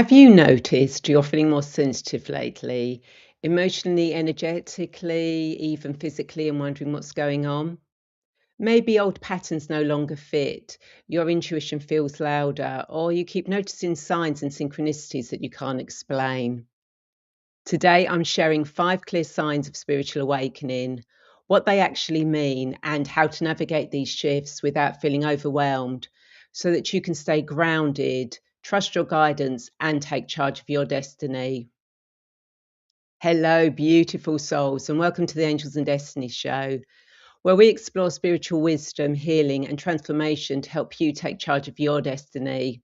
Have you noticed you're feeling more sensitive lately, emotionally, energetically, even physically, and wondering what's going on? Maybe old patterns no longer fit, your intuition feels louder, or you keep noticing signs and synchronicities that you can't explain. Today, I'm sharing 5 clear signs of spiritual awakening, what they actually mean, and how to navigate these shifts without feeling overwhelmed so that you can stay grounded, trust your guidance, and take charge of your destiny. Hello, beautiful souls, and welcome to the Angels and Destiny Show, where we explore spiritual wisdom, healing, and transformation to help you take charge of your destiny.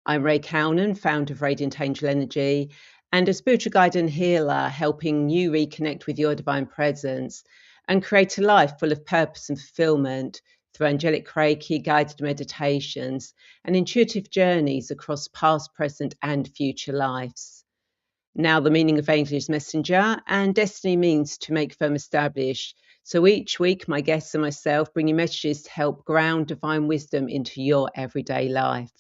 I'm Ray Cownan, founder of Radiant Angel Energy, and a spiritual guide and healer, helping you reconnect with your divine presence and create a life full of purpose and fulfillment through angelic Reiki, guided meditations, and intuitive journeys across past, present, and future lives. Now, the meaning of angel is messenger, and destiny means to make firm establish. So each week, my guests and myself bring you messages to help ground divine wisdom into your everyday life.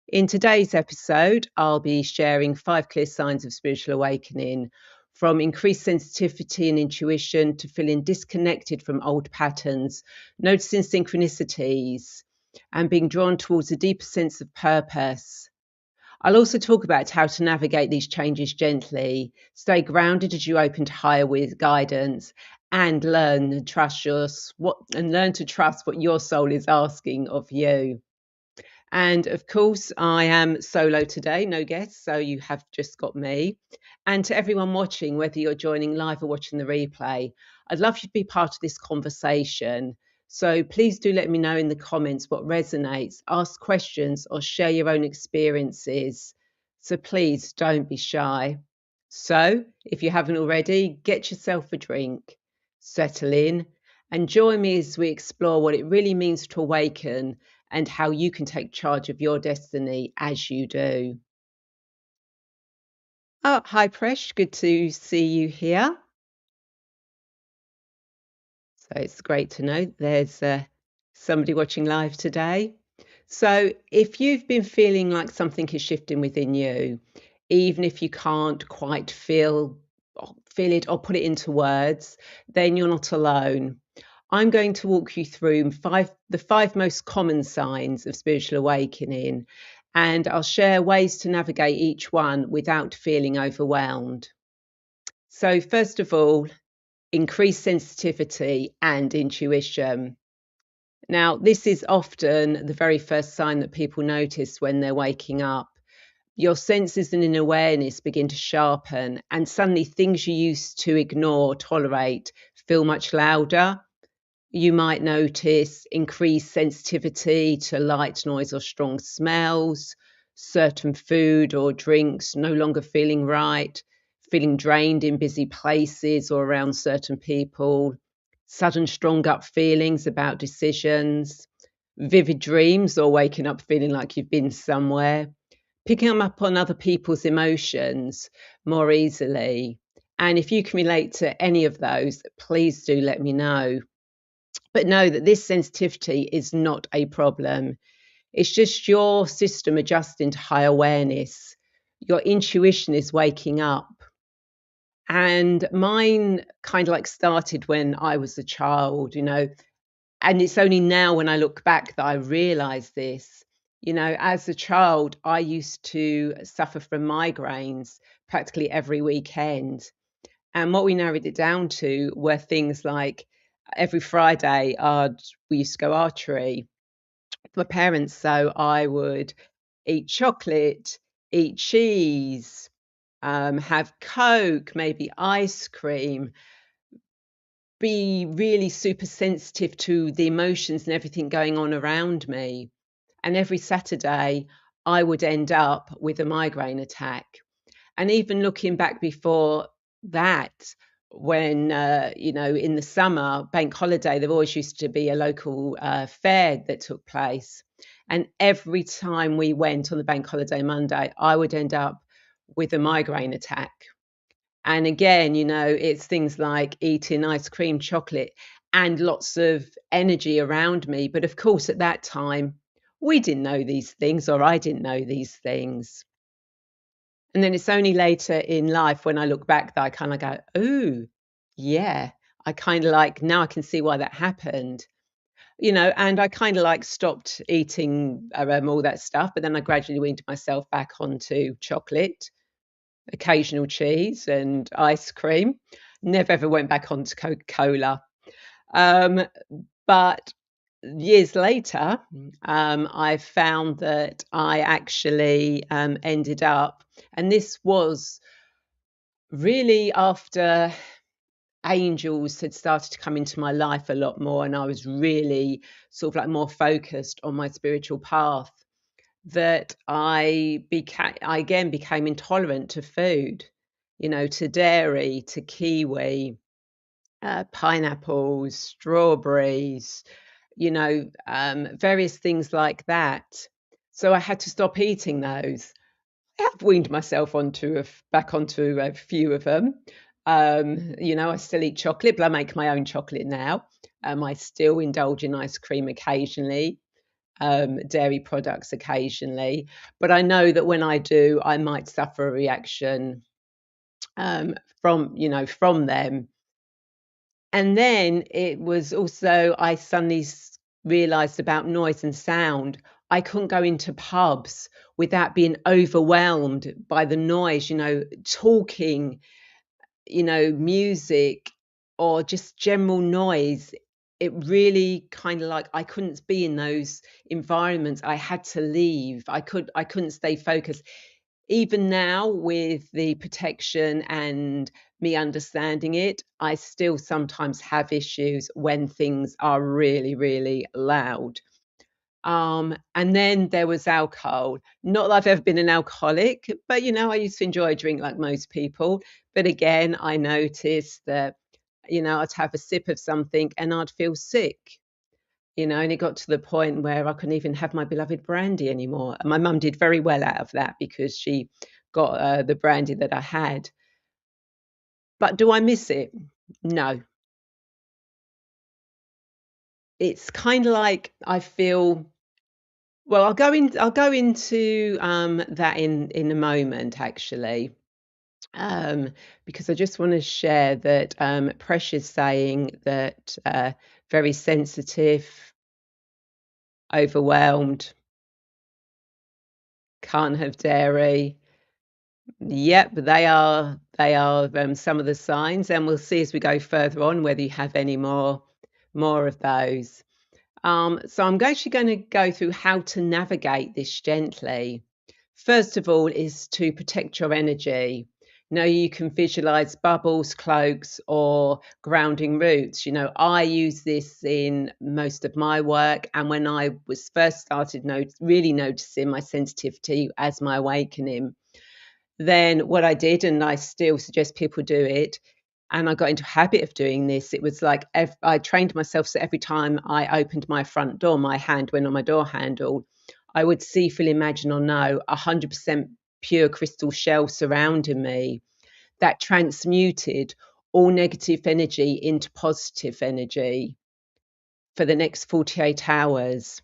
In today's episode, I'll be sharing 5 clear signs of spiritual awakening, from increased sensitivity and intuition to feeling disconnected from old patterns, noticing synchronicities, and being drawn towards a deeper sense of purpose. I'll also talk about how to navigate these changes gently, stay grounded as you open to higher with guidance, and learn to trust what your soul is asking of you. And of course, I am solo today, no guests, so you have just got me. And to everyone watching, whether you're joining live or watching the replay, I'd love you to be part of this conversation. So please do let me know in the comments what resonates, ask questions, or share your own experiences. So please don't be shy. So if you haven't already, get yourself a drink, settle in, and join me as we explore what it really means to awaken and how you can take charge of your destiny as you do. Oh, hi, Presh. Good to see you here. So it's great to know there's somebody watching live today. So if you've been feeling like something is shifting within you, even if you can't quite feel it or put it into words, then you're not alone. I'm going to walk you through the 5 most common signs of spiritual awakening, and I'll share ways to navigate each one without feeling overwhelmed. So first of all, increased sensitivity and intuition. Now, this is often the very first sign that people notice when they're waking up. Your senses and awareness begin to sharpen, and suddenly things you used to ignore, tolerate, feel much louder. You might notice increased sensitivity to light, noise, or strong smells, certain food or drinks no longer feeling right, feeling drained in busy places or around certain people, sudden strong gut feelings about decisions, vivid dreams or waking up feeling like you've been somewhere, picking up on other people's emotions more easily. And if you can relate to any of those, please do let me know. But know that this sensitivity is not a problem. It's just your system adjusting to high awareness. Your intuition is waking up. And mine kind of like started when I was a child, and it's only now when I look back that I realize this. As a child, I used to suffer from migraines practically every weekend. And what we narrowed it down to were things like every Friday, we used to go archery with my parents. So I would eat chocolate, eat cheese, have Coke, maybe ice cream, be really super sensitive to the emotions and everything going on around me. And every Saturday, I would end up with a migraine attack. And even looking back before that, when, in the summer, bank holiday, there always used to be a local fair that took place. And every time we went on the bank holiday Monday, I would end up with a migraine attack. And again, it's things like eating ice cream, chocolate, and lots of energy around me. But of course, at that time, we didn't know these things, or I didn't know these things. And then it's only later in life when I look back that I kind of go, "Ooh, yeah." I kind of like now I can see why that happened, and I kind of like stopped eating all that stuff, but then I gradually weaned myself back onto chocolate, occasional cheese, and ice cream. Never ever went back onto Coca-Cola. Um, but years later, I found that I actually ended up, and this was really after angels had started to come into my life a lot more, and I was really sort of like more focused on my spiritual path, that I again became intolerant to food, to dairy, to kiwi, pineapples, strawberries, various things like that. So I had to stop eating those. I have weaned myself back onto a few of them. I still eat chocolate, but I make my own chocolate now. I still indulge in ice cream occasionally, dairy products occasionally, but I know that when I do, I might suffer a reaction um, from them. And then it was also I suddenly realized about noise and sound. I couldn't go into pubs without being overwhelmed by the noise, talking, music or just general noise. It really kind of like I couldn't be in those environments. I had to leave. I couldn't stay focused. Even now with the protection and me understanding it, I still sometimes have issues when things are really, really loud. And then there was alcohol. Not that I've ever been an alcoholic, but I used to enjoy a drink like most people. But again, I noticed that, I'd have a sip of something and I'd feel sick, and it got to the point where I couldn't even have my beloved brandy anymore. And my mum did very well out of that because she got the brandy that I had. But do I miss it? No. It's kind of like I feel. Well, I'll go into that in a moment, actually, um, because I just want to share that Precious saying that very sensitive, overwhelmed, can't have dairy. Yep, they are some of the signs, and we'll see as we go further on whether you have any more of those. So I'm actually going to go through how to navigate this gently. First of all, is to protect your energy. You can visualize bubbles, cloaks, or grounding roots. I use this in most of my work. And when I was first started really noticing my sensitivity as my awakening, then what I did, and I still suggest people do it, and I got into a habit of doing this. It was like I trained myself so every time I opened my front door, my hand went on my door handle. I would see, feel, imagine, or know 100% pure crystal shell surrounding me that transmuted all negative energy into positive energy for the next 48 hours.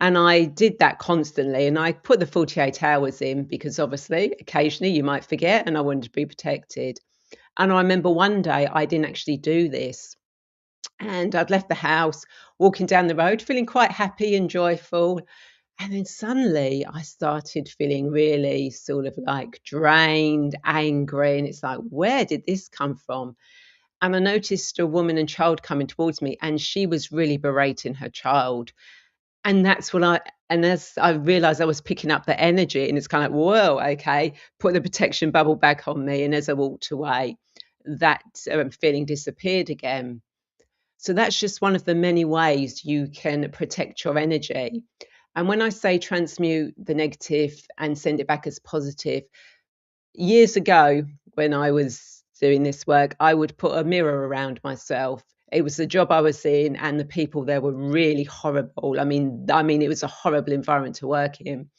And I did that constantly. And I put the 48 hours in because obviously, occasionally you might forget, and I wanted to be protected. And I remember one day I didn't actually do this. And I'd left the house, walking down the road, feeling quite happy and joyful. And then suddenly I started feeling really sort of like drained, angry. And it's like, where did this come from? And I noticed a woman and child coming towards me, and she was really berating her child. And that's when and as I realized I was picking up the energy, and it's kind of like, whoa, okay, put the protection bubble back on me. And as I walked away, that feeling disappeared again. So that's just one of the many ways you can protect your energy. And when I say transmute the negative and send it back as positive, years ago, when I was doing this work, I would put a mirror around myself. It was the job I was in, and the people there were really horrible. I mean, it was a horrible environment to work in.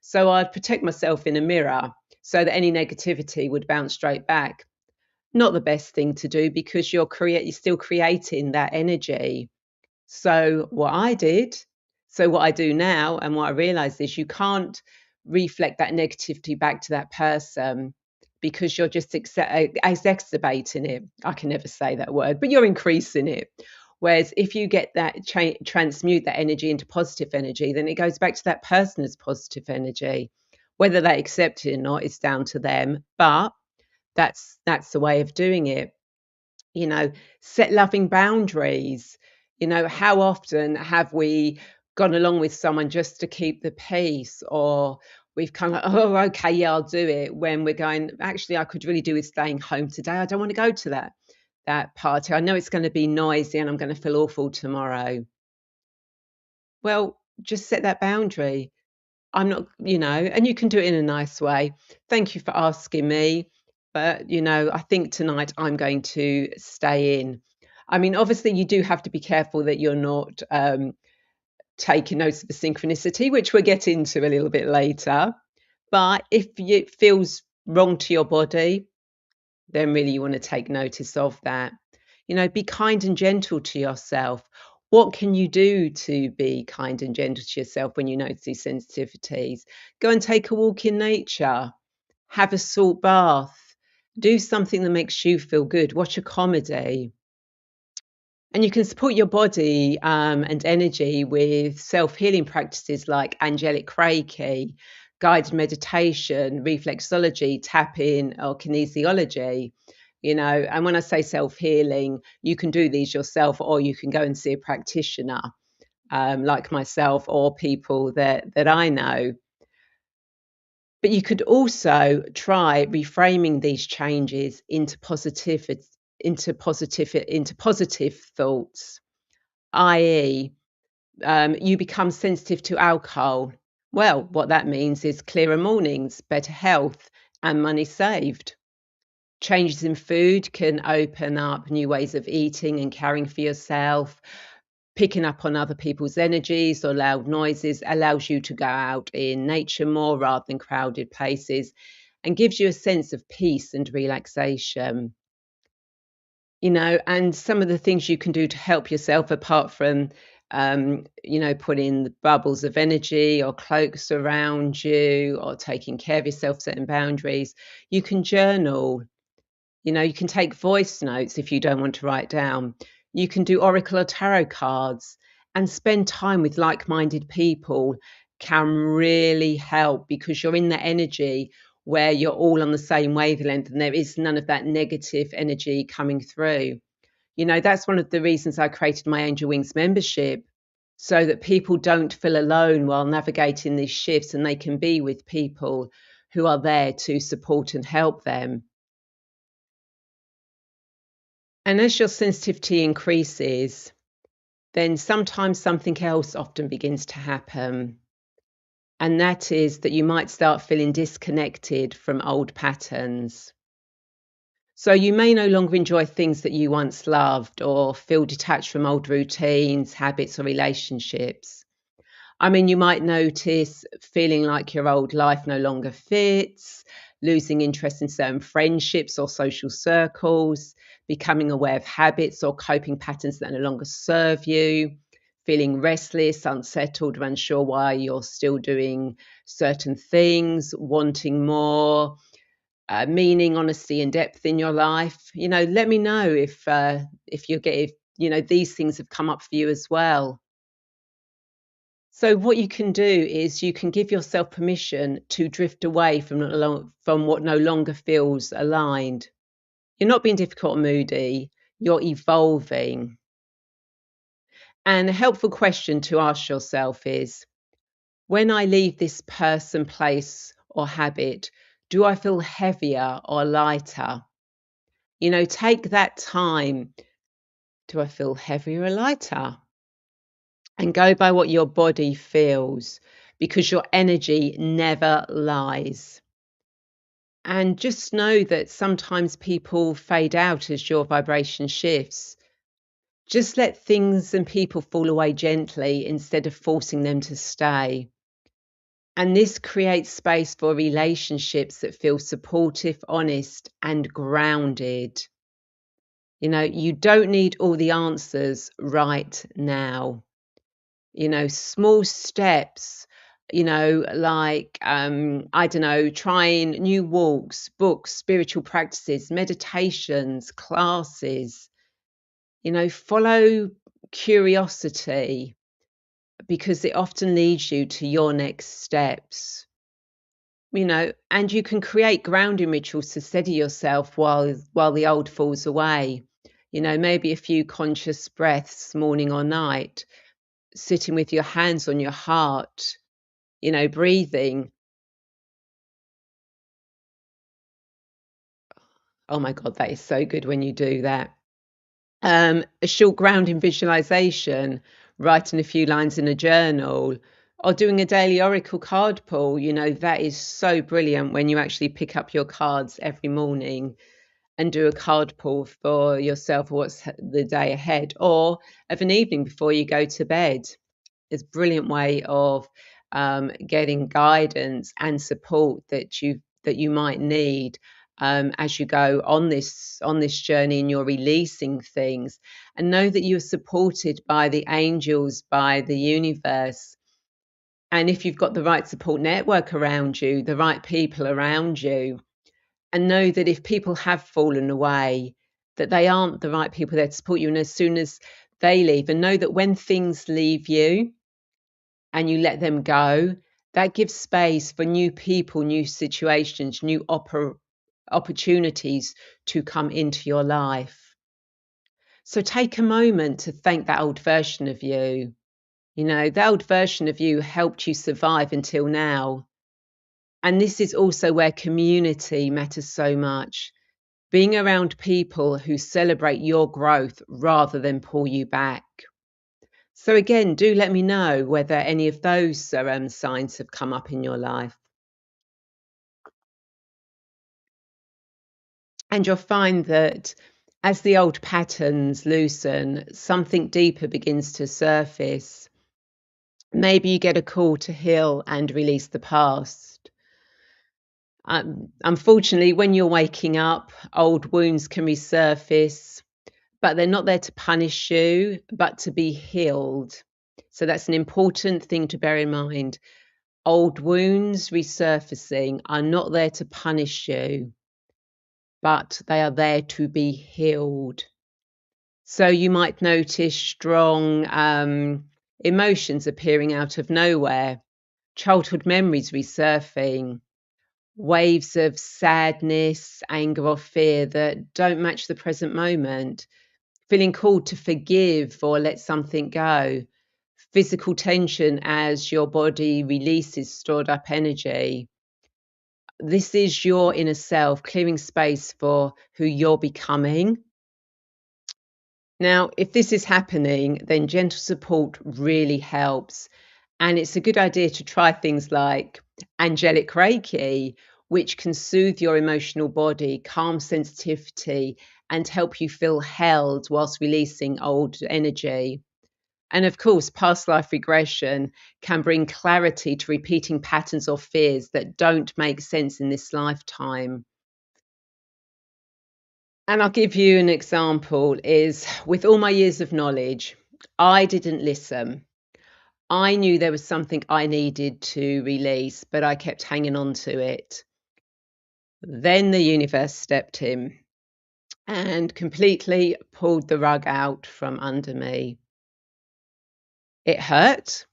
So I'd protect myself in a mirror so that any negativity would bounce straight back. Not the best thing to do because you're still creating that energy. So what I do now, and what I realized is you can't reflect that negativity back to that person because you're just exacerbating it. I can never say that word, but you're increasing it. Whereas if you get that transmute that energy into positive energy, then it goes back to that person as positive energy. Whether they accept it or not is down to them, but that's the way of doing it. You know, set loving boundaries. You know, how often have we gone along with someone just to keep the peace, or we've kind of, oh, okay, yeah, I'll do it, when we're going, actually, I could really do with staying home today. I don't want to go to that party. I know it's going to be noisy and I'm going to feel awful tomorrow. Well, just set that boundary. I'm not, and you can do it in a nice way. Thank you for asking me. But, I think tonight I'm going to stay in. I mean, obviously, you do have to be careful that you're not taking notes of the synchronicity, which we'll get into a little bit later. But if it feels wrong to your body, then really you want to take notice of that. Be kind and gentle to yourself. What can you do to be kind and gentle to yourself when you notice these sensitivities? Go and take a walk in nature, have a salt bath, do something that makes you feel good, watch a comedy. And you can support your body and energy with self-healing practices like Angelic Reiki, guided meditation, reflexology, tapping, or kinesiology. And when I say self-healing, you can do these yourself, or you can go and see a practitioner like myself or people that I know. But you could also try reframing these changes into positive thoughts, i.e., you become sensitive to alcohol. Well, what that means is clearer mornings, better health, and money saved. Changes in food can open up new ways of eating and caring for yourself. Picking up on other people's energies or loud noises allows you to go out in nature more rather than crowded places, and gives you a sense of peace and relaxation. And some of the things you can do to help yourself, apart from putting the bubbles of energy or cloaks around you, or taking care of yourself, setting boundaries, you can journal. You can take voice notes if you don't want to write down. You can do oracle or tarot cards, and spend time with like-minded people can really help, because you're in that energy where you're all on the same wavelength and there is none of that negative energy coming through. That's one of the reasons I created my Angel Wings membership, so that people don't feel alone while navigating these shifts, and they can be with people who are there to support and help them. And as your sensitivity increases, then sometimes something else often begins to happen. And that is that you might start feeling disconnected from old patterns. So you may no longer enjoy things that you once loved, or feel detached from old routines, habits, or relationships. I mean, you might notice feeling like your old life no longer fits, losing interest in certain friendships or social circles, becoming aware of habits or coping patterns that no longer serve you, feeling restless, unsettled, or unsure why you're still doing certain things, wanting more, meaning, honesty, and depth in your life. Let me know if you get, if these things have come up for you as well. So what you can do is you can give yourself permission to drift away from what no longer feels aligned. You're not being difficult or moody, you're evolving. And a helpful question to ask yourself is, when I leave this person, place, or habit, do I feel heavier or lighter? Take that time. Do I feel heavier or lighter? And go by what your body feels, because your energy never lies. And just know that sometimes people fade out as your vibration shifts. Just let things and people fall away gently instead of forcing them to stay. And this creates space for relationships that feel supportive, honest, and grounded. You don't need all the answers right now. Small steps, like, I don't know, trying new walks, books, spiritual practices, meditations, classes, follow curiosity because it often leads you to your next steps. And you can create grounding rituals to steady yourself while the old falls away. Maybe a few conscious breaths morning or night, sitting with your hands on your heart, breathing. Oh my God, that is so good when you do that. A short grounding visualization, writing a few lines in a journal, or doing a daily oracle card pull. That is so brilliant when you actually pick up your cards every morning and do a card pull for yourself or what's the day ahead, or of an evening before you go to bed. It's a brilliant way of getting guidance and support that you might need as you go on this journey and you're releasing things. And know that you're supported by the angels, by the universe. And if you've got the right support network around you, the right people around you, and know that if people have fallen away, that they aren't the right people there to support you. And as soon as they leave, and know that when things leave you and you let them go, that gives space for new people, new situations, new opportunities to come into your life. So take a moment to thank that old version of you. The old version of you helped you survive until now. And this is also where community matters so much. Being around people who celebrate your growth rather than pull you back. So again, do let me know whether any of those signs have come up in your life. And you'll find that as the old patterns loosen, something deeper begins to surface. Maybe you get a call to heal and release the past. Unfortunately, when you're waking up, old wounds can resurface, but they're not there to punish you, but to be healed. So that's an important thing to bear in mind. Old wounds resurfacing are not there to punish you, but they are there to be healed. So you might notice strong emotions appearing out of nowhere, childhood memories resurfacing, waves of sadness, anger, or fear that don't match the present moment, feeling called to forgive or let something go, physical tension as your body releases stored up energy. This is your inner self clearing space for who you're becoming. Now, if this is happening, then gentle support really helps. And it's a good idea to try things like Angelic Reiki, which can soothe your emotional body, calm sensitivity, and help you feel held whilst releasing old energy. And of course, past life regression can bring clarity to repeating patterns or fears that don't make sense in this lifetime. And I'll give you an example is with all my years of knowledge, I didn't listen. I knew there was something I needed to release, but I kept hanging on to it. Then the universe stepped in and completely pulled the rug out from under me. It hurt.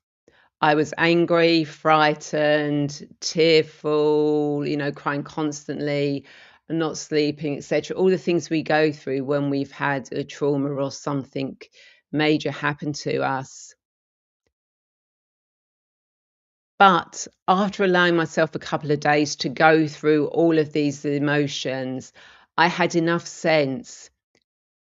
I was angry, frightened, tearful, crying constantly, not sleeping, etc. All the things we go through when we've had a trauma or something major happen to us. But after allowing myself a couple of days to go through all of these emotions, I had enough sense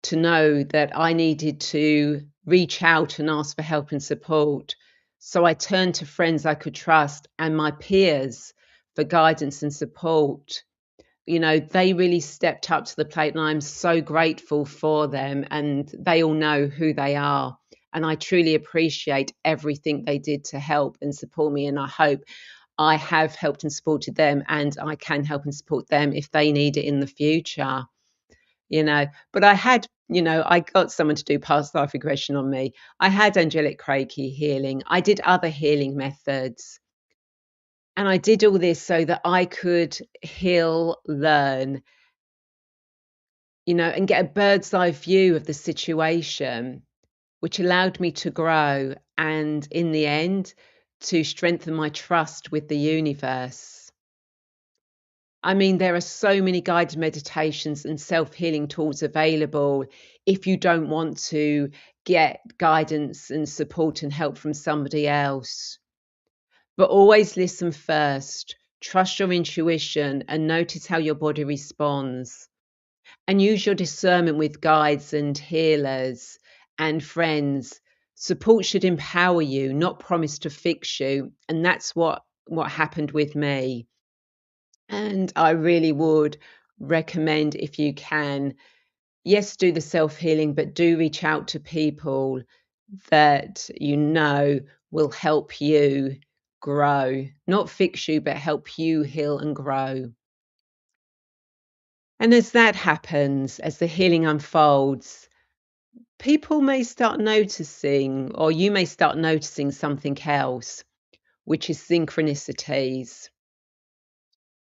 to know that I needed to reach out and ask for help and support. So I turned to friends I could trust and my peers for guidance and support. They really stepped up to the plate, and I'm so grateful for them. And they all know who they are. And I truly appreciate everything they did to help and support me. And I hope I have helped and supported them, and I can help and support them if they need it in the future. But I got someone to do past life regression on me. I had angelic Reiki healing. I did other healing methods. And I did all this so that I could heal, learn, and get a bird's eye view of the situation, which allowed me to grow and, in the end, to strengthen my trust with the universe. I mean, there are so many guided meditations and self healing tools available if you don't want to get guidance and support and help from somebody else. But always listen first, trust your intuition, and notice how your body responds. And use your discernment with guides and healers and friends. Support should empower you, not promise to fix you. And that's what happened with me. And I really would recommend, if you can, yes, do the self healing, but do reach out to people that will help you grow, not fix you, but help you heal and grow. And as that happens, as the healing unfolds, people may start noticing, or you may start noticing something else, which is synchronicities.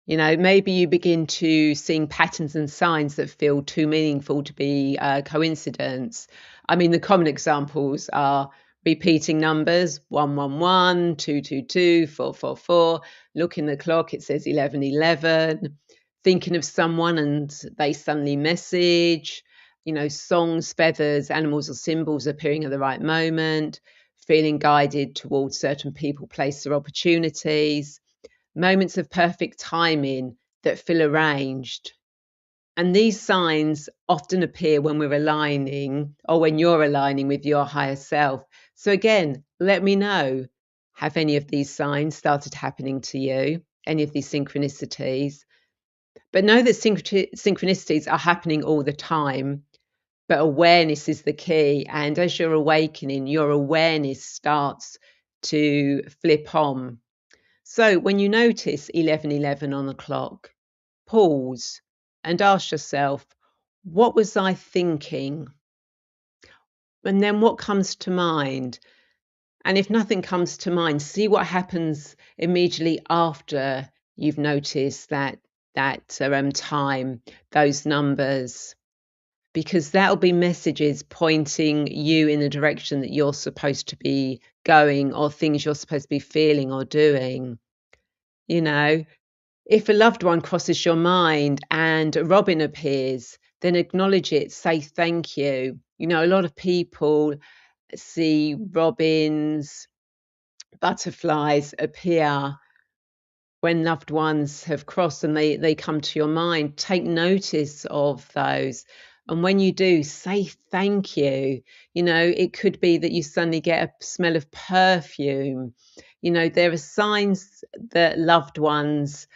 Maybe you begin to seeing patterns and signs that feel too meaningful to be coincidence. I mean, the common examples are repeating numbers 111, 222, 444. Look in the clock, it says 1111. Thinking of someone and they suddenly message. Songs, feathers, animals, or symbols appearing at the right moment. Feeling guided towards certain people, places, or opportunities. Moments of perfect timing that feel arranged. And these signs often appear when we're aligning, or when you're aligning with your higher self. So again, let me know, have any of these signs started happening to you? Any of these synchronicities? But know that synchronicities are happening all the time. But awareness is the key. And as you're awakening, your awareness starts to flip on. So when you notice 11:11 on the clock, pause and ask yourself, what was I thinking? And then what comes to mind? And if nothing comes to mind, see what happens immediately after you've noticed that time, those numbers, because that'll be messages pointing you in the direction that you're supposed to be going, or things you're supposed to be feeling or doing. If a loved one crosses your mind and a robin appears, then acknowledge it, say thank you. A lot of people see robins, butterflies appear when loved ones have crossed, and they come to your mind. Take notice of those. And when you do, say thank you. It could be that you suddenly get a smell of perfume. There are signs that loved ones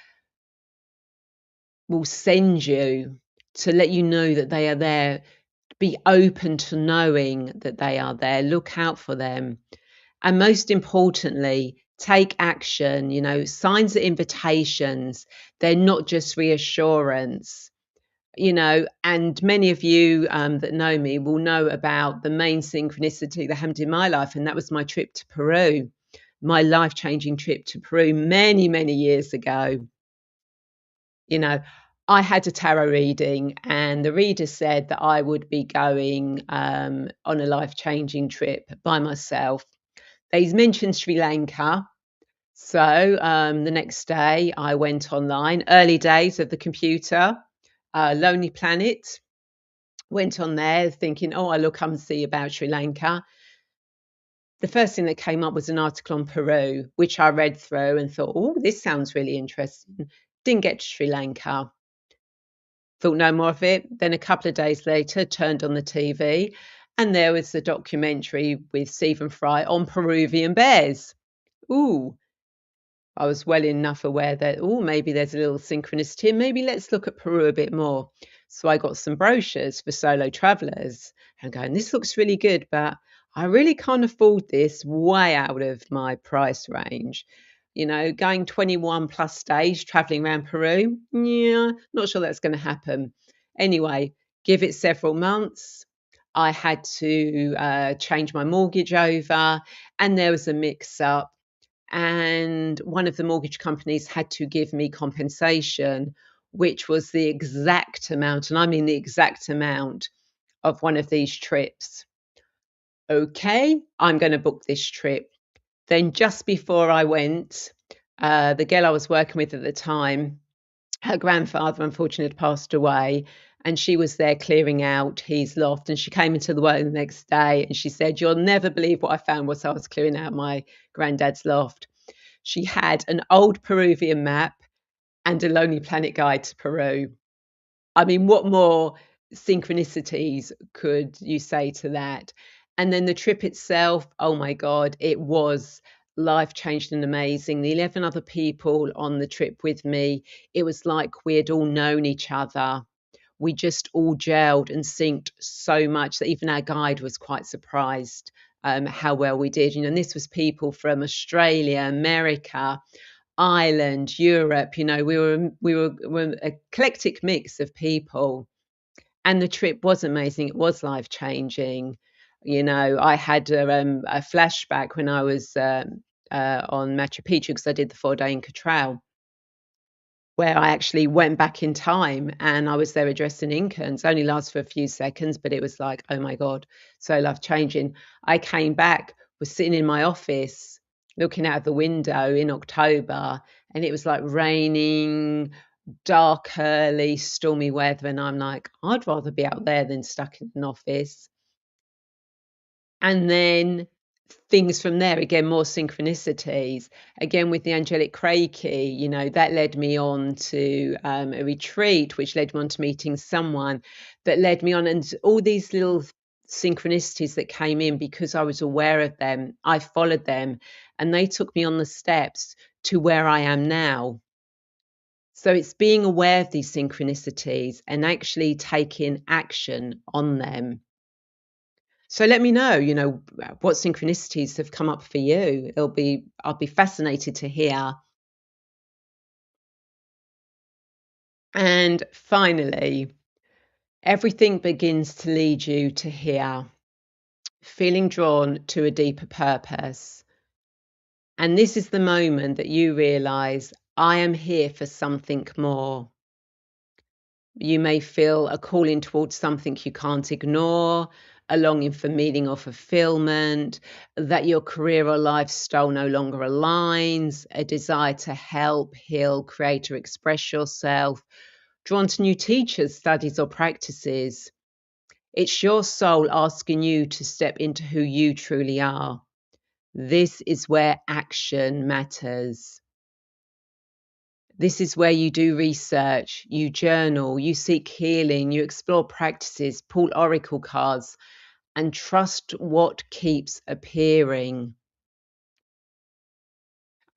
will send you to let you know that they are there. Be open to knowing that they are there. Look out for them. And most importantly, take action. Signs are invitations. They're not just reassurance. And many of you that know me will know about the main synchronicity that happened in my life. And that was my trip to Peru, my life-changing trip to Peru many, many years ago. I had a tarot reading, and the reader said that I would be going on a life-changing trip by myself. They mentioned Sri Lanka. So the next day I went online, early days of the computer, Lonely Planet, went on there thinking, oh, I'll come and see about Sri Lanka. The first thing that came up was an article on Peru, which I read through and thought, oh, this sounds really interesting. Didn't get to Sri Lanka. Thought no more of it. Then a couple of days later, turned on the TV, and there was the documentary with Stephen Fry on Peruvian bears. Ooh, I was well enough aware that, maybe there's a little synchronicity here. Maybe let's look at Peru a bit more. So I got some brochures for solo travelers and going, this looks really good, but I really can't afford this, way out of my price range. Going 21 plus days traveling around Peru, yeah, not sure that's going to happen. Anyway, give it several months. I had to change my mortgage over, and there was a mix up. and one of the mortgage companies had to give me compensation, which was the exact amount, and I mean the exact amount of one of these trips. Okay, I'm going to book this trip. Then just before I went, the girl I was working with at the time, her grandfather unfortunately had passed away, and she was there clearing out his loft, and she came into the work the next day and she said, "You'll never believe what I found whilst I was clearing out my granddad's loft." She had an old Peruvian map and a Lonely Planet guide to Peru. I mean, what more synchronicities could you say to that? And then the trip itself, oh my God, it was life changed and amazing. The 11 other people on the trip with me, it was like we had all known each other. We just all gelled and synced so much that even our guide was quite surprised how well we did. And this was people from Australia, America, Ireland, Europe. We were an eclectic mix of people, and the trip was amazing. It was life changing. I had a flashback when I was on Machu Picchu because I did the 4-day Inca Trail, where I actually went back in time and I was there addressing Inca, and it only lasted for a few seconds, but it was like, oh my God, so life changing. I came back, was sitting in my office looking out the window in October, and it was like raining, dark, early, stormy weather. And I'm like, I'd rather be out there than stuck in an office. And then things from there, again, more synchronicities. Again, with the Angelic Reiki, that led me on to a retreat, which led me on to meeting someone that led me on, and all these little synchronicities that came in because I was aware of them. I followed them, and they took me on the steps to where I am now. So it's being aware of these synchronicities and actually taking action on them. So let me know, what synchronicities have come up for you. I'll be fascinated to hear. And finally, everything begins to lead you to here, feeling drawn to a deeper purpose. And this is the moment that you realize, I am here for something more. You may feel a calling towards something you can't ignore, a longing for meaning or fulfillment, that your career or lifestyle no longer aligns, a desire to help, heal, create, or express yourself, drawn to new teachers, studies, or practices. It's your soul asking you to step into who you truly are. This is where action matters. This is where you do research, you journal, you seek healing, you explore practices, pull oracle cards, and trust what keeps appearing.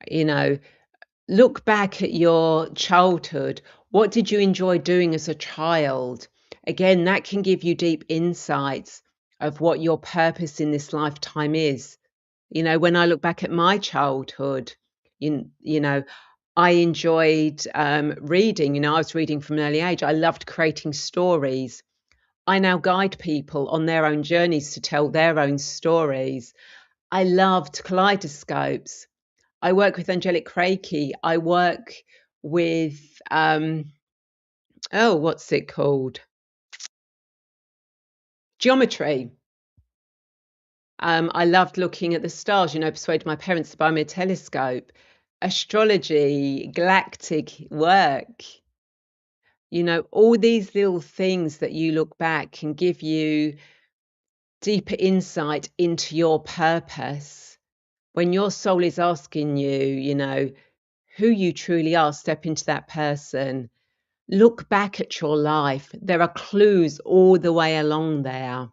You know, look back at your childhood. What did you enjoy doing as a child? Again, that can give you deep insights of what your purpose in this lifetime is. When I look back at my childhood, you know, I enjoyed reading. I was reading from an early age. I loved creating stories. I now guide people on their own journeys to tell their own stories. I loved kaleidoscopes. I work with Angelic Reiki. I work with, what's it called? Geometry. I loved looking at the stars, persuaded my parents to buy me a telescope. Astrology, galactic work. All these little things that you look back can give you deeper insight into your purpose. When your soul is asking you, who you truly are, step into that person. Look back at your life. There are clues all the way along there.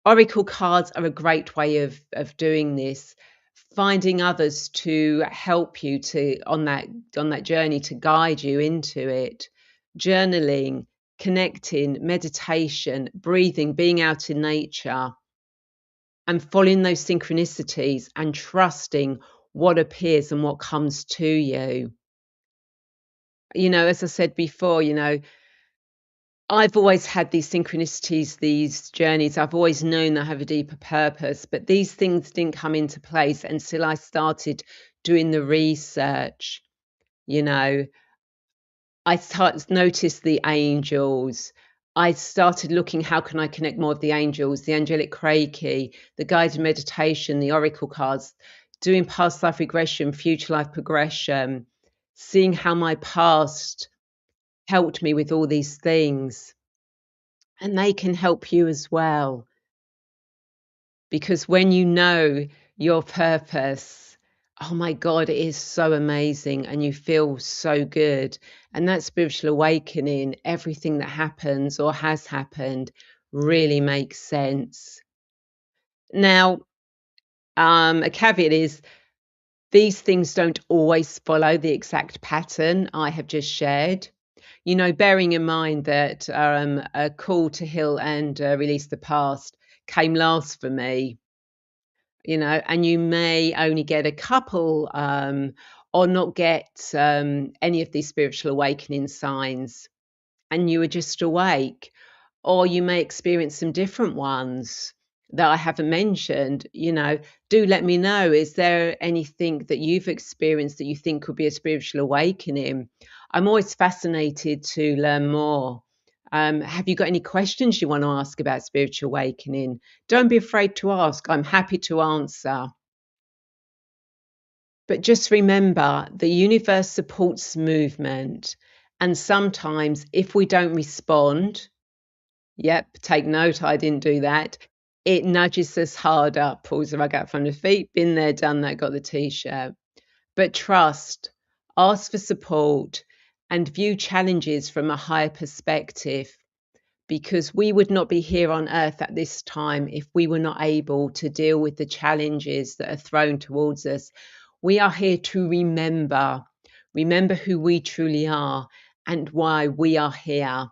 Oracle cards are a great way of doing this. Finding others to help you on that journey, to guide you into it. Journaling, connecting, meditation, breathing, being out in nature, and following those synchronicities and trusting what appears and what comes to you. As I said before, I've always had these synchronicities, these journeys. I've always known I have a deeper purpose, but these things didn't come into place until I started doing the research. You know, noticed the angels. I started looking, how can I connect more of the angels, the angelic Reiki, the guided meditation, the oracle cards, doing past life regression, future life progression, seeing how my past helped me with all these things. And they can help you as well. Because when you know your purpose, oh my God, it is so amazing and you feel so good. And that spiritual awakening, everything that happens or has happened really makes sense. Now, a caveat is these things don't always follow the exact pattern I have just shared. You know, bearing in mind that a call to heal and release the past came last for me, you know, and you may only get a couple or not get any of these spiritual awakening signs, and you are just awake, or you may experience some different ones that I haven't mentioned. You know, do let me know. Is there anything that you've experienced that you think could be a spiritual awakening? I'm always fascinated to learn more. Have you got any questions you want to ask about spiritual awakening? Don't be afraid to ask. I'm happy to answer. But just remember, the universe supports movement. And sometimes, if we don't respond, yep, take note, I didn't do that, it nudges us harder, pulls the rug out from the feet. Been there, done that, got the t-shirt. But trust, ask for support, and view challenges from a higher perspective, because we would not be here on earth at this time if we were not able to deal with the challenges that are thrown towards us. We are here to remember who we truly are and why we are here.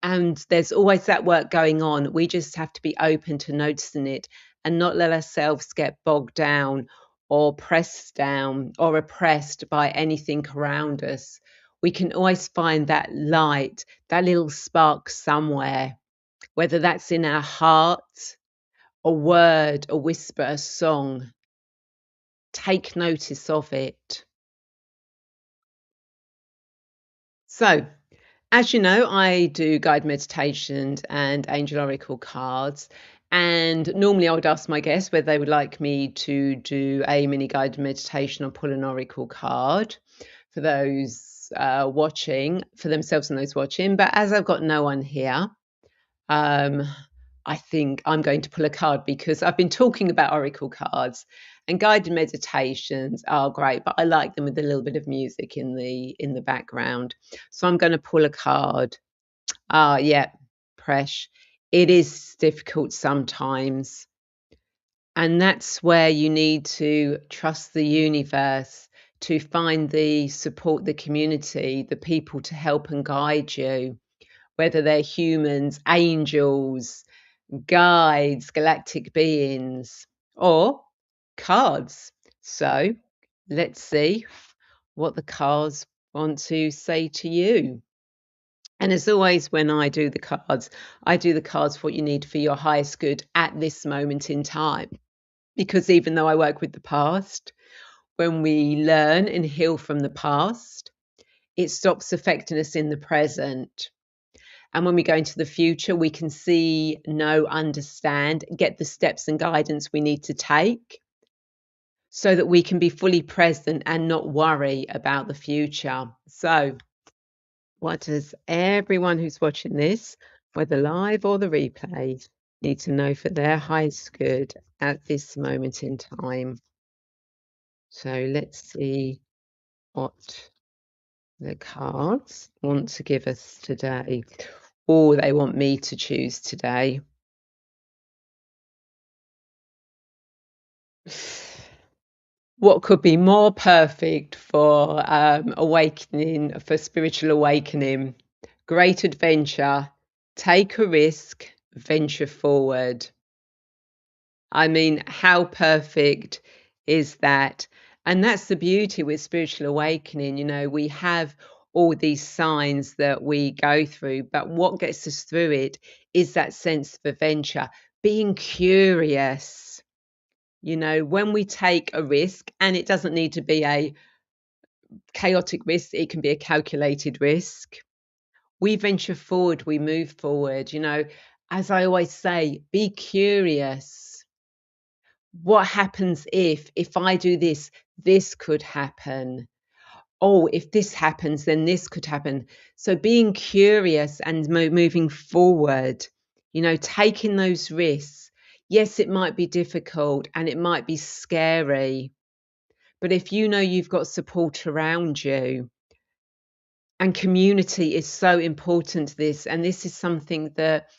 And there's always that work going on. We just have to be open to noticing it and not let ourselves get bogged down or pressed down or oppressed by anything around us. We can always find that light, that little spark somewhere, whether that's in our heart, a word, a whisper, a song. Take notice of it. So, as you know, I do guided meditations and angel oracle cards. And normally I would ask my guests whether they would like me to do a mini guided meditation or pull an oracle card for those watching, for themselves and those watching. But as I've got no one here, um, I think I'm going to pull a card, because I've been talking about oracle cards, and guided meditations are great, but I like them with a little bit of music in the background. So I'm going to pull a card. Yeah, Presh. It is difficult sometimes. And that's where you need to trust the universe to find the support, the community, the people to help and guide you, whether they're humans, angels, guides, galactic beings, or cards. So let's see what the cards want to say to you. And as always, when I do the cards for what you need for your highest good at this moment in time. Because even though I work with the past, when we learn and heal from the past, it stops affecting us in the present. And when we go into the future, we can see, know, understand, get the steps and guidance we need to take so that we can be fully present and not worry about the future. So, what does everyone who's watching this, whether live or the replay, need to know for their highest good at this moment in time? So let's see what the cards want to give us today, or they want me to choose today. What could be more perfect for awakening, for spiritual awakening? Great adventure, take a risk, venture forward. I mean, how perfect is that? And that's the beauty with spiritual awakening. You know, we have all these signs that we go through. But what gets us through it is that sense of adventure, being curious. You know, when we take a risk, and it doesn't need to be a chaotic risk, it can be a calculated risk. We venture forward, we move forward. You know, as I always say, be curious. What happens if I do this, this could happen. Oh, if this happens, then this could happen. So being curious and moving forward, you know, taking those risks. Yes, it might be difficult and it might be scary, but if you know you've got support around you, and community is so important to this, and this is something that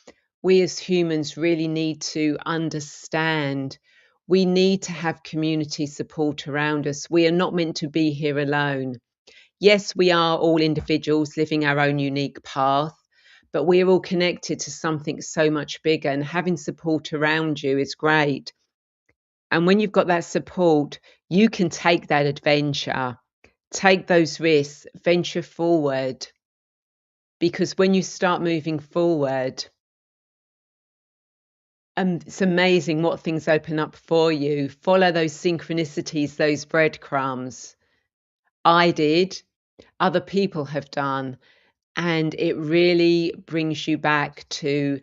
we as humans really need to understand. We need to have community support around us. We are not meant to be here alone. Yes, we are all individuals living our own unique path, but we're all connected to something so much bigger, and having support around you is great. And when you've got that support, you can take that adventure, take those risks, venture forward. Because when you start moving forward, it's amazing what things open up for you. Follow those synchronicities, those breadcrumbs. I did, other people have done, and it really brings you back to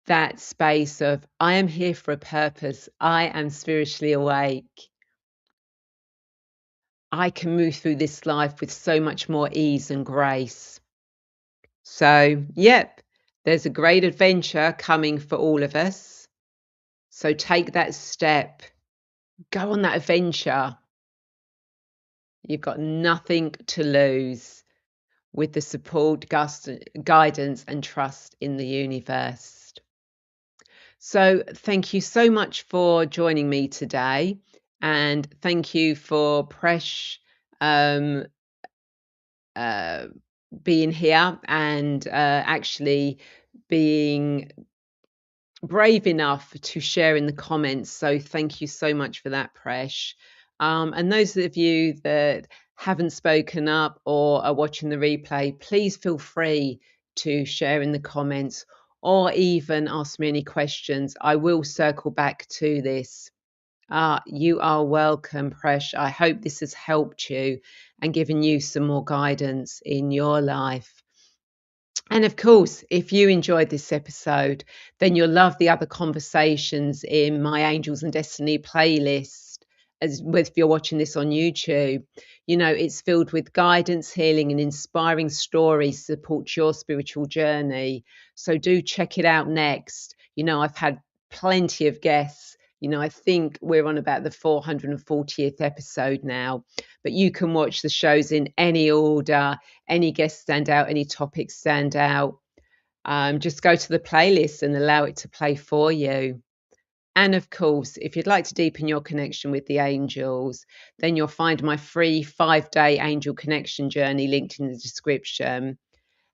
that space of, I am here for a purpose. I am spiritually awake. I can move through this life with so much more ease and grace. So, yep, there's a great adventure coming for all of us. So take that step, go on that adventure. You've got nothing to lose with the support, guidance, and trust in the universe. So thank you so much for joining me today. And thank you for Presh being here and actually being brave enough to share in the comments. So thank you so much for that, Presh. And those of you that haven't spoken up or are watching the replay, please feel free to share in the comments or even ask me any questions. I will circle back to this. You are welcome, Presh. I hope this has helped you and given you some more guidance in your life. And of course, if you enjoyed this episode, then you'll love the other conversations in my Angels and Destiny playlist. As if you're watching this on YouTube, you know, it's filled with guidance, healing, and inspiring stories to support your spiritual journey. So do check it out next. You know, I've had plenty of guests. You know, I think we're on about the 440th episode now, but you can watch the shows in any order. Any guests stand out, any topics stand out. Just go to the playlist and allow it to play for you. And of course, if you'd like to deepen your connection with the angels, then you'll find my free 5-day angel connection journey linked in the description.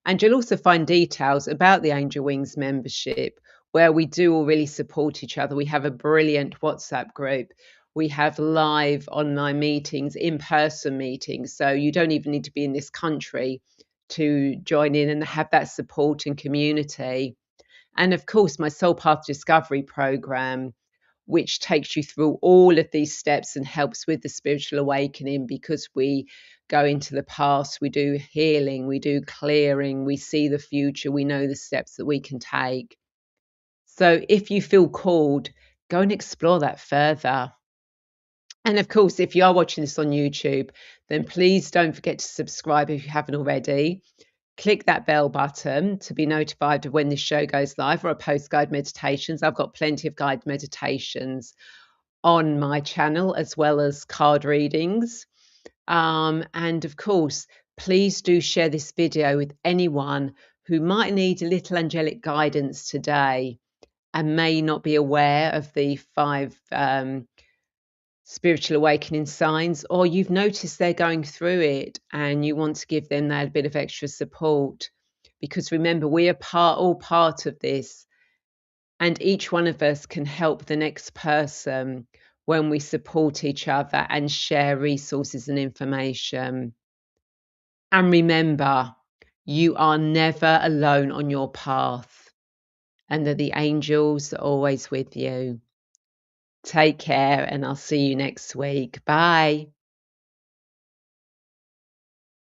And you'll also find details about the Angel Wings membership, where we do all really support each other. We have a brilliant WhatsApp group. We have live online meetings, in-person meetings. So you don't even need to be in this country to join in and have that support and community. And of course, my Soul Path Discovery program, which takes you through all of these steps and helps with the spiritual awakening, because we go into the past, we do healing, we do clearing, we see the future, we know the steps that we can take. So if you feel called, go and explore that further. And of course, if you are watching this on YouTube, then please don't forget to subscribe if you haven't already. Click that bell button to be notified of when this show goes live, or I post guide meditations. I've got plenty of guide meditations on my channel, as well as card readings. And of course, please do share this video with anyone who might need a little angelic guidance today and may not be aware of the 5 spiritual awakening signs, or you've noticed they're going through it and you want to give them that bit of extra support. Because remember, we are all part of this, and each one of us can help the next person when we support each other and share resources and information. And remember, you are never alone on your path, and that the angels are always with you. Take care, and I'll see you next week. Bye.